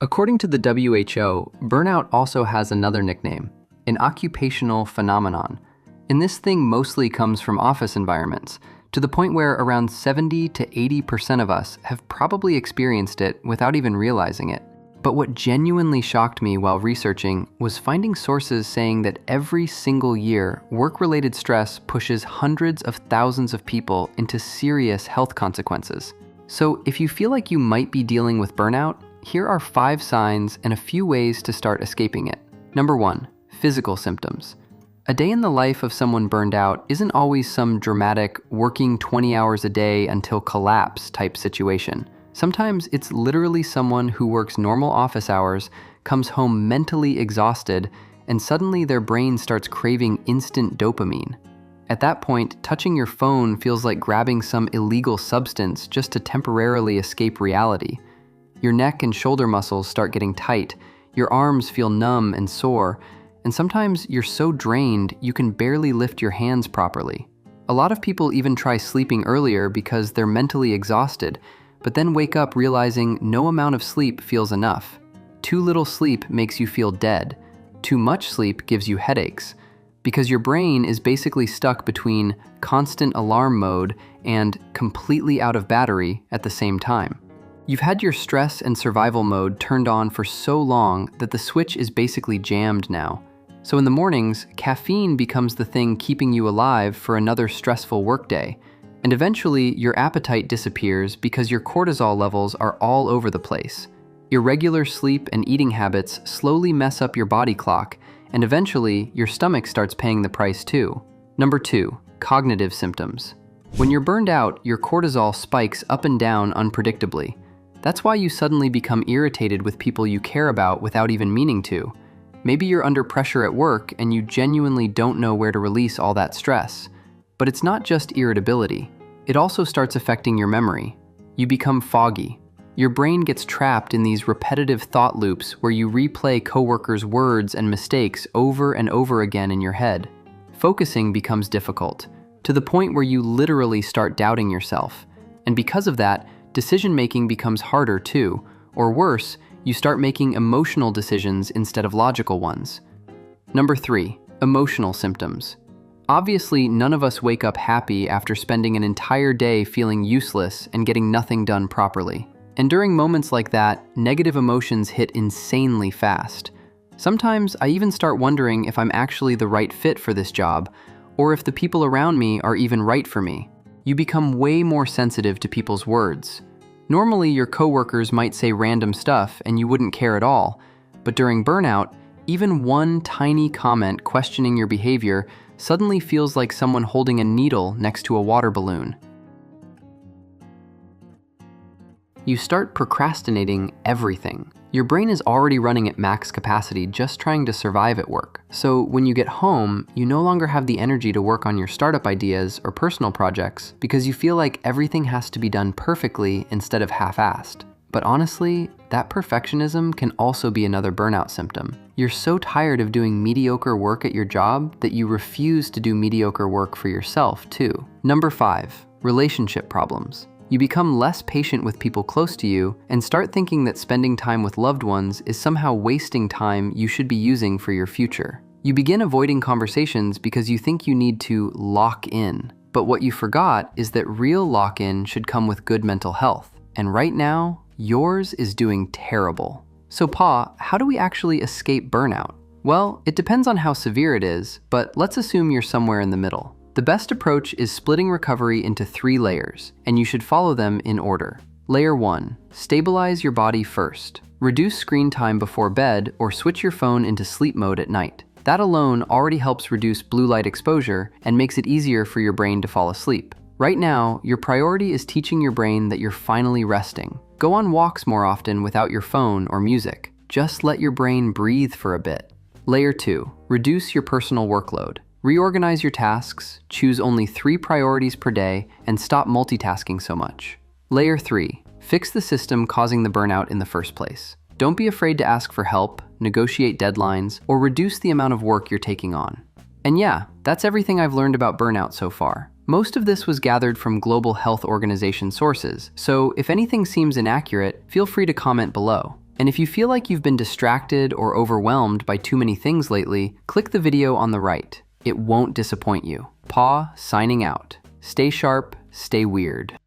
According to the WHO, burnout also has another nickname, an occupational phenomenon. And this thing mostly comes from office environments, to the point where around 70 to 80% of us have probably experienced it without even realizing it. But what genuinely shocked me while researching was finding sources saying that every single year, work-related stress pushes hundreds of thousands of people into serious health consequences. So if you feel like you might be dealing with burnout, here are 5 signs and a few ways to start escaping it. Number 1, physical symptoms. A day in the life of someone burned out isn't always some dramatic, working 20 hours a day until collapse type situation. Sometimes it's literally someone who works normal office hours, comes home mentally exhausted, and suddenly their brain starts craving instant dopamine. At that point, touching your phone feels like grabbing some illegal substance just to temporarily escape reality. Your neck and shoulder muscles start getting tight, your arms feel numb and sore, and sometimes you're so drained you can barely lift your hands properly. A lot of people even try sleeping earlier because they're mentally exhausted, but then wake up realizing no amount of sleep feels enough. Too little sleep makes you feel dead. Too much sleep gives you headaches, because your brain is basically stuck between constant alarm mode and completely out of battery at the same time. You've had your stress and survival mode turned on for so long that the switch is basically jammed now. So in the mornings, caffeine becomes the thing keeping you alive for another stressful workday. And eventually, your appetite disappears because your cortisol levels are all over the place. Irregular sleep and eating habits slowly mess up your body clock, and eventually, your stomach starts paying the price too. Number 2, cognitive symptoms. When you're burned out, your cortisol spikes up and down unpredictably. That's why you suddenly become irritated with people you care about without even meaning to. Maybe you're under pressure at work and you genuinely don't know where to release all that stress. But it's not just irritability. It also starts affecting your memory. You become foggy. Your brain gets trapped in these repetitive thought loops where you replay coworkers' words and mistakes over and over again in your head. Focusing becomes difficult, to the point where you literally start doubting yourself. And because of that, decision-making becomes harder too, or worse, you start making emotional decisions instead of logical ones. Number 3, emotional symptoms. Obviously, none of us wake up happy after spending an entire day feeling useless and getting nothing done properly. And during moments like that, negative emotions hit insanely fast. Sometimes I even start wondering if I'm actually the right fit for this job, or if the people around me are even right for me. You become way more sensitive to people's words. Normally, your coworkers might say random stuff and you wouldn't care at all, but during burnout, even one tiny comment questioning your behavior suddenly feels like someone holding a needle next to a water balloon. You start procrastinating everything. Your brain is already running at max capacity just trying to survive at work. So when you get home, you no longer have the energy to work on your startup ideas or personal projects because you feel like everything has to be done perfectly instead of half-assed. But honestly, that perfectionism can also be another burnout symptom. You're so tired of doing mediocre work at your job that you refuse to do mediocre work for yourself too. Number 5, relationship problems. You become less patient with people close to you and start thinking that spending time with loved ones is somehow wasting time you should be using for your future. You begin avoiding conversations because you think you need to lock in. But what you forgot is that real lock-in should come with good mental health. And right now, yours is doing terrible. So Pa, how do we actually escape burnout? Well, it depends on how severe it is, but let's assume you're somewhere in the middle. The best approach is splitting recovery into 3 layers, and you should follow them in order. Layer 1, stabilize your body first. Reduce screen time before bed or switch your phone into sleep mode at night. That alone already helps reduce blue light exposure and makes it easier for your brain to fall asleep. Right now, your priority is teaching your brain that you're finally resting. Go on walks more often without your phone or music. Just let your brain breathe for a bit. Layer 2, reduce your personal workload. Reorganize your tasks, choose only 3 priorities per day, and stop multitasking so much. Layer 3, fix the system causing the burnout in the first place. Don't be afraid to ask for help, negotiate deadlines, or reduce the amount of work you're taking on. And yeah, that's everything I've learned about burnout so far. Most of this was gathered from Global Health Organization sources, so if anything seems inaccurate, feel free to comment below. And if you feel like you've been distracted or overwhelmed by too many things lately, click the video on the right. It won't disappoint you. Paw signing out. Stay sharp, stay weird.